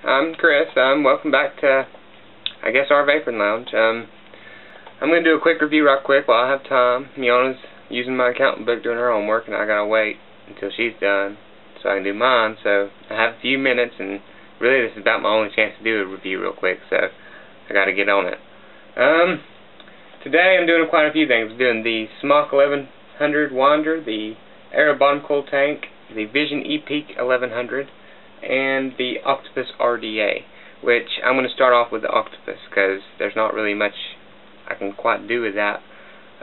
I'm Chris. Welcome back to, I guess, our vaping lounge. I'm going to do a quick review right quick while I have time. Miona's using my accountant book doing her homework, and I got to wait until she's done so I can do mine. So I have a few minutes, and really this is about my only chance to do a review real quick, so I got to get on it. Today I'm doing quite a few things. I'm doing the Smoktech 1100 Wander, the Aro Bottom Coil Tank, the Vision e-cig 1100, and the Octopus RDA, which I'm going to start off with the Octopus because there's not really much I can quite do with that.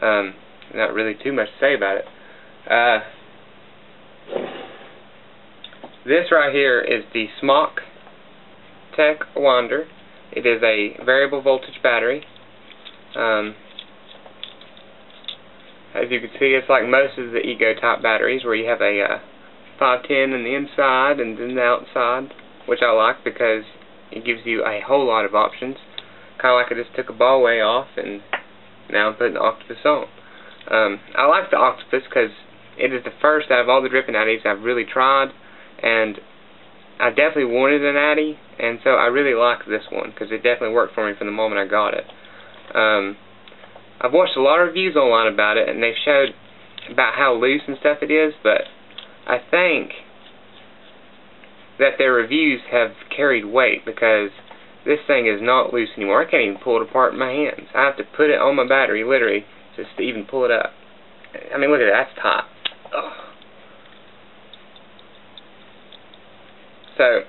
Not really too much to say about it. This right here is the Smoktech Wander. It is a variable voltage battery. As you can see, it's like most of the Ego type batteries where you have a 510 in the inside and then the outside, which I like because it gives you a whole lot of options. Kind of like I just took a ball way off and now I'm putting the Octopus on. I like the Octopus because it is the first out of all the dripping addies I've really tried, and I definitely wanted an addy, and so I really like this one because it definitely worked for me from the moment I got it. I've watched a lot of reviews online about it, and they've showed about how loose and stuff it is, but I think that their reviews have carried weight because this thing is not loose anymore. I can't even pull it apart in my hands. I have to put it on my battery, literally, just to even pull it up. I mean, look at that, that's tight. Ugh. So,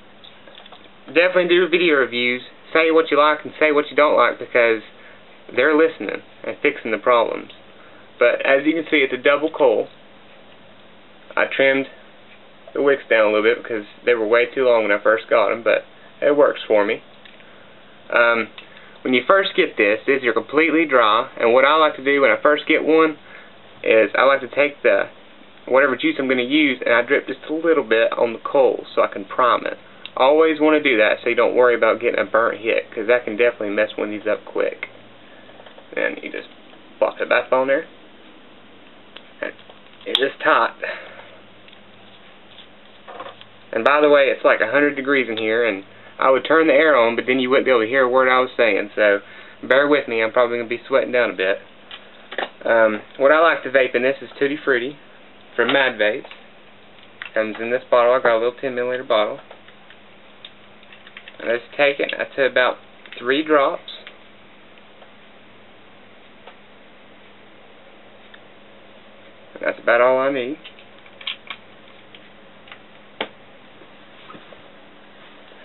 definitely do video reviews. Say what you like and say what you don't like because they're listening and fixing the problems. But as you can see, it's a double coil. I trimmed the wicks down a little bit because they were way too long when I first got them, but it works for me. When you first get this is you're completely dry, and what I like to do when I first get one is I like to take the whatever juice I'm going to use and I drip just a little bit on the coal so I can prime it. Always want to do that so you don't worry about getting a burnt hit, because that can definitely mess one of these up quick. And you just plop it back on there. And it's just tight. And by the way, it's like 100 degrees in here, and I would turn the air on, but then you wouldn't be able to hear a word I was saying, so bear with me, I'm probably going to be sweating down a bit. What I like to vape in this is Tutti Fruiti from Mad Vapes. Comes in this bottle. I got a little 10 milliliter bottle. And I just take it, that's about 3 drops. And that's about all I need.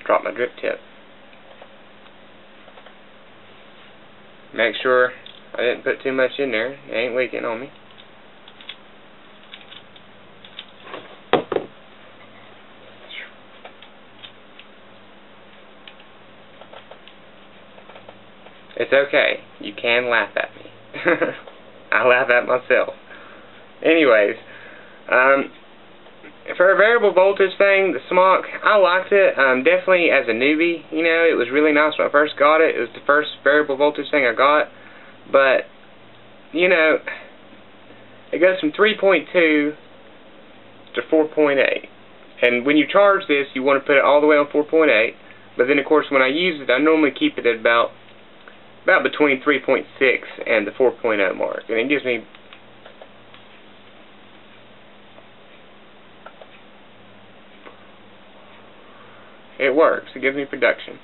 Drop my drip tip. Make sure I didn't put too much in there. It ain't leaking on me. It's okay. You can laugh at me. I laugh at myself. Anyways, for a variable voltage thing, the Smoktech, I liked it. Definitely as a newbie, you know, it was really nice when I first got it. It was the first variable voltage thing I got. But, you know, it goes from 3.2 to 4.8. And when you charge this, you want to put it all the way on 4.8. But then, of course, when I use it, I normally keep it at about between 3.6 and the 4.0 mark. And it gives me it works. It gives me production.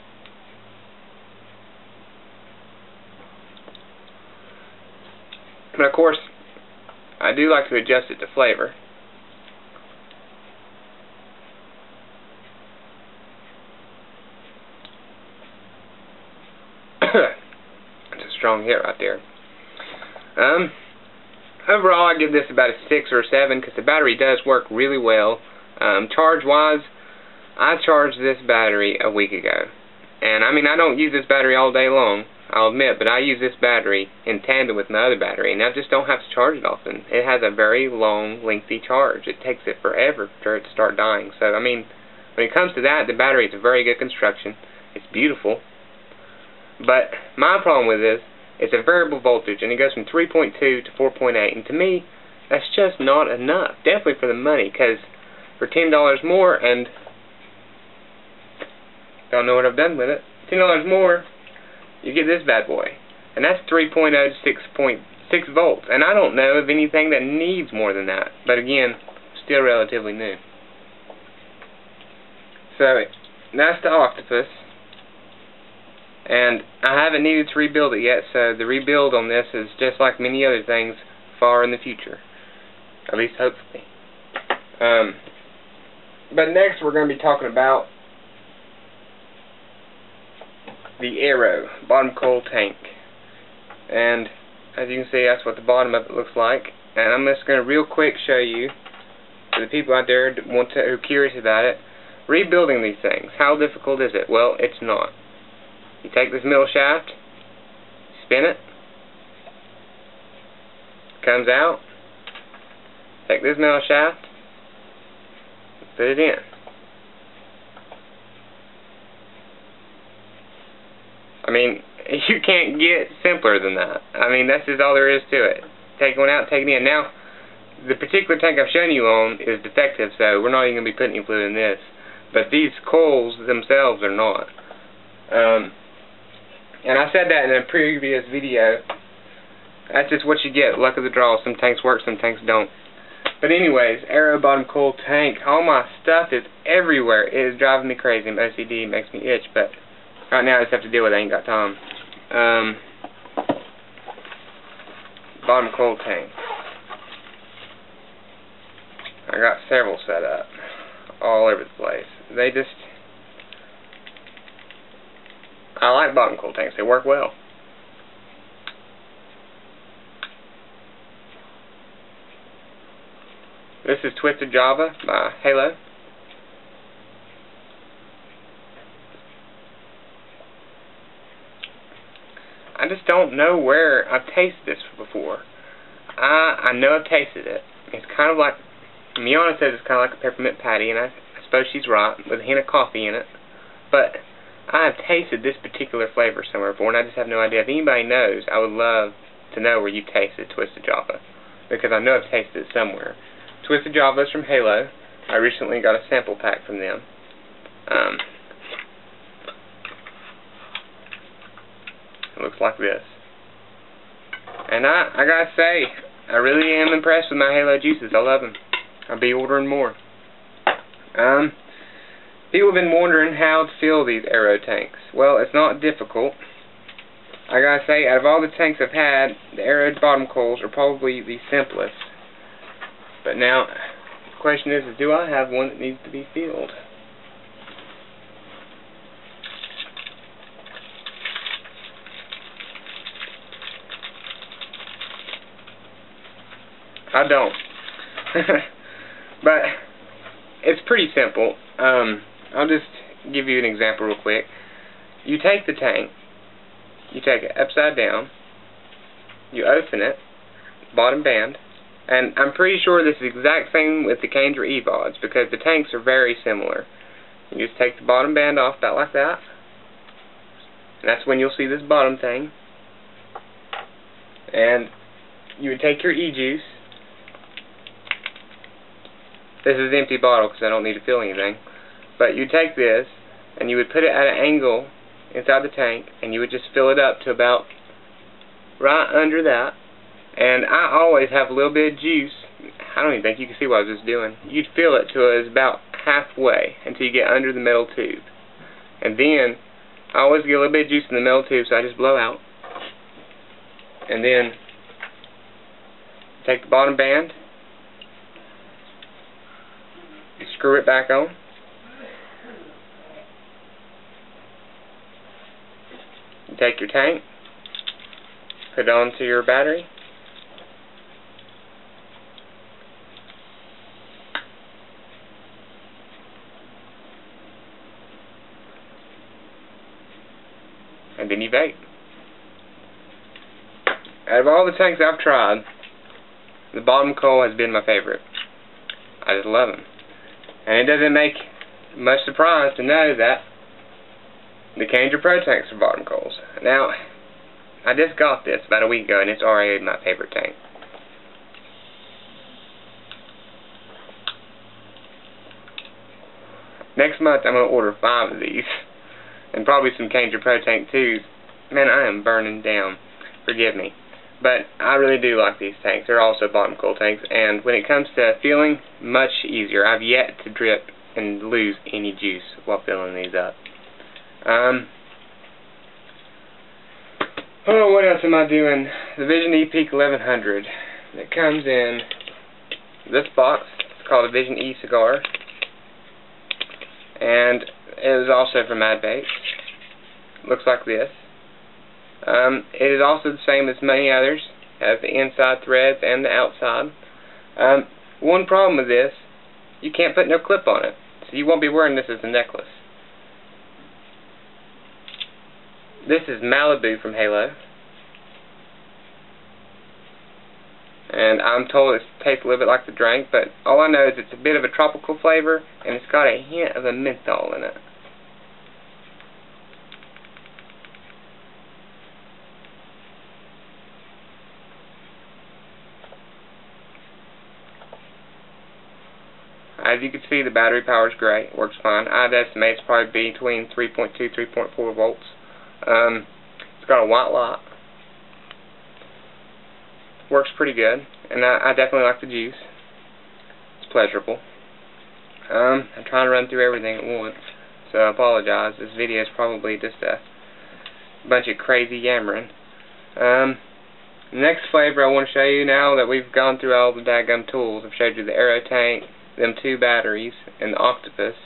But of course, I do like to adjust it to flavor. It's a strong hit right there. Overall, I give this about a 6 or a 7 because the battery does work really well. Charge-wise, I charged this battery a week ago, and I mean I don't use this battery all day long, I'll admit, but I use this battery in tandem with my other battery, and I just don't have to charge it often. It has a very long, lengthy charge. It takes it forever for it to start dying. So I mean, when it comes to that, the battery is a very good construction. It's beautiful, but my problem with this, it's a variable voltage, and it goes from 3.2 to 4.8, and to me, that's just not enough. Definitely for the money, because for $10 more, and don't know what I've done with it. $10 more, you get this bad boy. And that's 3.0 to 6.6 volts. And I don't know of anything that needs more than that. But again, still relatively new. So, that's the Octopus. And I haven't needed to rebuild it yet, so the rebuild on this is just like many other things far in the future. At least hopefully. But next we're going to be talking about the Aro Bottom Coil Tank. And as you can see, that's what the bottom of it looks like. And I'm just going to real quick show you, for the people out there who are curious about it, rebuilding these things. How difficult is it? Well, it's not. You take this middle shaft, spin it, comes out, take this middle shaft, put it in. I mean, you can't get simpler than that. I mean, that's just all there is to it. Take one out, take it in. Now, the particular tank I've shown you on is defective, so we're not even going to be putting any fluid in this. But these coils themselves are not. And I said that in a previous video. That's just what you get. Luck of the draw. Some tanks work, some tanks don't. But anyways, Aro Bottom Coil Tank. All my stuff is everywhere. It is driving me crazy. My OCD makes me itch, but right now I just have to deal with it. I ain't got time. Bottom Coil Tank. I got several set up. All over the place. They just... I like bottom coil tanks. They work well. This is Twisted Java by Halo. I just don't know where I've tasted this before. I know I've tasted it. It's kind of like, Miana says it's kind of like a peppermint patty, and I suppose she's right, with a hint of coffee in it. But I have tasted this particular flavor somewhere before, and I just have no idea. If anybody knows, I would love to know where you tasted Twisted Java, because I know I've tasted it somewhere. Twisted Java is from Halo. I recently got a sample pack from them. It looks like this. And I gotta say, I really am impressed with my Halo juices. I love them. I'll be ordering more. People have been wondering how to fill these Aro tanks. Well, it's not difficult. I gotta say, out of all the tanks I've had, the Aro bottom coils are probably the simplest. But now, the question is do I have one that needs to be filled? I don't. But it's pretty simple. I'll just give you an example real quick. You take the tank, you take it upside down, you open it, bottom band, and I'm pretty sure this is the exact same with the Canes or EVODs because the tanks are very similar. You just take the bottom band off about like that, and that's when you'll see this bottom thing. And you would take your e-juice. This is an empty bottle because I don't need to fill anything. But you take this and you would put it at an angle inside the tank and you would just fill it up to about right under that. And I always have a little bit of juice. I don't even think you can see what I was just doing. You'd fill it to it about halfway until you get under the metal tube. And then I always get a little bit of juice in the metal tube, so I just blow out. And then take the bottom band, screw it back on. You take your tank, put it onto your battery. And then you vape. Out of all the tanks I've tried, the bottom coil has been my favorite. I just love them. And it doesn't make much surprise to know that the Canes Pro tanks are bottom coils. Now, I just got this about a week ago, and it's already my favorite tank. Next month, I'm going to order 5 of these. and probably some Canger Pro Tank 2s. Man, I am burning down. Forgive me. But I really do like these tanks. They're also bottom coil tanks, and when it comes to filling, much easier. I've yet to drip and lose any juice while filling these up. Oh, what else am I doing? The Vision E-Peak 1100. It comes in this box. It's called a Vision e-cigar, and it is also from Mad Vapes. Looks like this. It is also the same as many others. Has the inside threads and the outside. One problem with this, you can't put no clip on it, so you won't be wearing this as a necklace. This is Malibu from Halo, and I'm told it tastes a little bit like the drink, but all I know is it's a bit of a tropical flavor, and it's got a hint of a menthol in it. As you can see, the battery power is great. Works fine. I'd estimate it's probably between 3.2, 3.4 volts. It's got a white light. Works pretty good. And I definitely like the juice. It's pleasurable. I'm trying to run through everything at once, so I apologize. This video is probably just a bunch of crazy yammering. The next flavor I want to show you, now that we've gone through all the daggum tools. I've showed you the Aro tank, them 2 batteries, and the Octopus.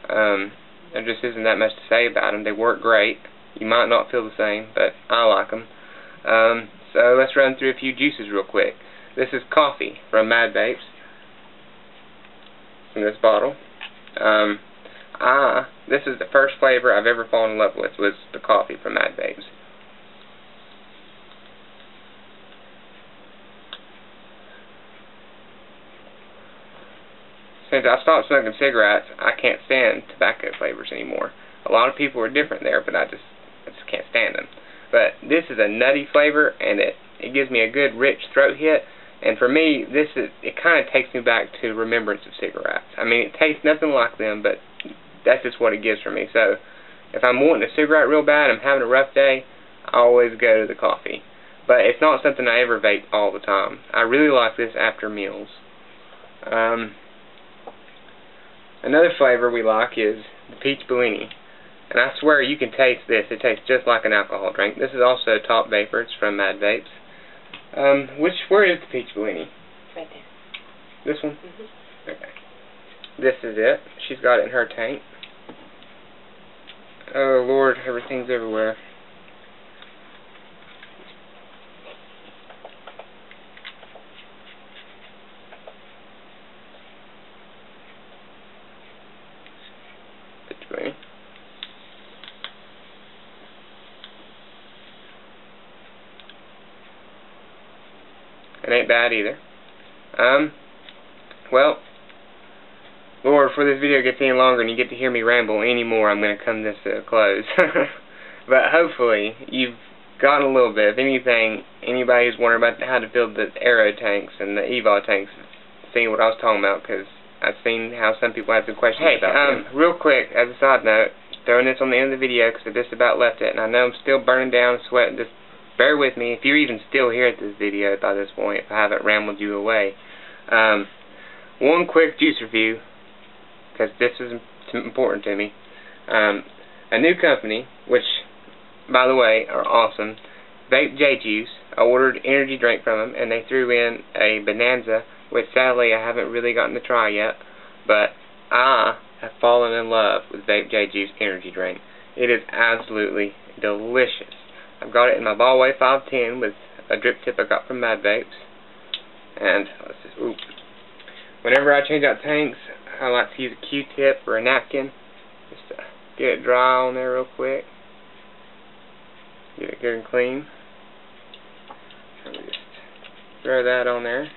There just isn't that much to say about them. They work great. You might not feel the same, but I like them. So let's run through a few juices real quick. This is coffee from Mad Vapes in this bottle. This is the first flavor I've ever fallen in love with, was the coffee from Mad Vapes. Since I stopped smoking cigarettes, I can't stand tobacco flavors anymore. A lot of people are different there, but I just can't stand them. But this is a nutty flavor, and it gives me a good rich throat hit. And for me, it kind of takes me back to remembrance of cigarettes. I mean, it tastes nothing like them, but that's just what it gives for me. So if I'm wanting a cigarette real bad, I'm having a rough day, I always go to the coffee. But it's not something I ever vape all the time. I really like this after meals. Another flavor we like is the Peach Bellini. And I swear you can taste this. It tastes just like an alcohol drink. This is also Top Vapor. It's from Mad Vapes. Where is the Peach Bellini? Right there. This one? Mm-hmm. Okay. This is it. She's got it in her tank. Oh Lord, everything's everywhere. Peach Bellini. It ain't bad either. Well, Lord, before this video gets any longer and you get to hear me ramble anymore, I'm going to come this to a close. But hopefully, you've gotten a little bit. If anything, anybody who's wondering about how to build the Aro tanks and the EVA tanks, seen what I was talking about, because I've seen how some people have some questions about them. Real quick, as a side note, throwing this on the end of the video because I just about left it, and I know I'm still burning down, sweating, just bear with me. If you're even still here at this video by this point, if I haven't rambled you away. One quick juice review, because this is important to me. A new company, which, by the way, are awesome, VapeJJuice. I ordered energy drink from them, and they threw in a Bonanza, which sadly I haven't really gotten to try yet, but I have fallen in love with VapeJJuice energy drink. It is absolutely delicious. I've got it in my Ballway 510 with a drip tip I got from Mad Vapes. And let's just, whenever I change out tanks, I like to use a Q-tip or a napkin just to get it dry on there real quick. Get it good and clean. Let me just throw that on there.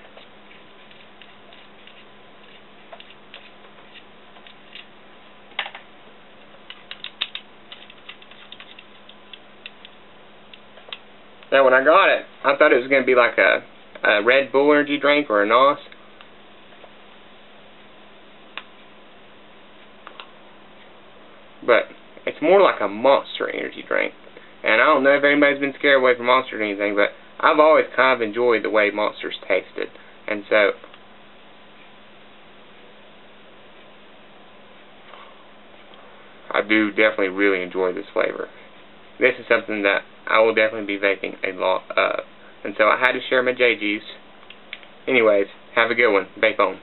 Now when I got it, I thought it was going to be like a Red Bull energy drink or a NOS. But it's more like a Monster energy drink. And I don't know if anybody's been scared away from Monsters or anything, but I've always kind of enjoyed the way Monsters tasted. And so, I do definitely really enjoy this flavor. This is something that I will definitely be vaping a lot of. And so I had to share my VapeJJuice. Anyways, have a good one. Vape on.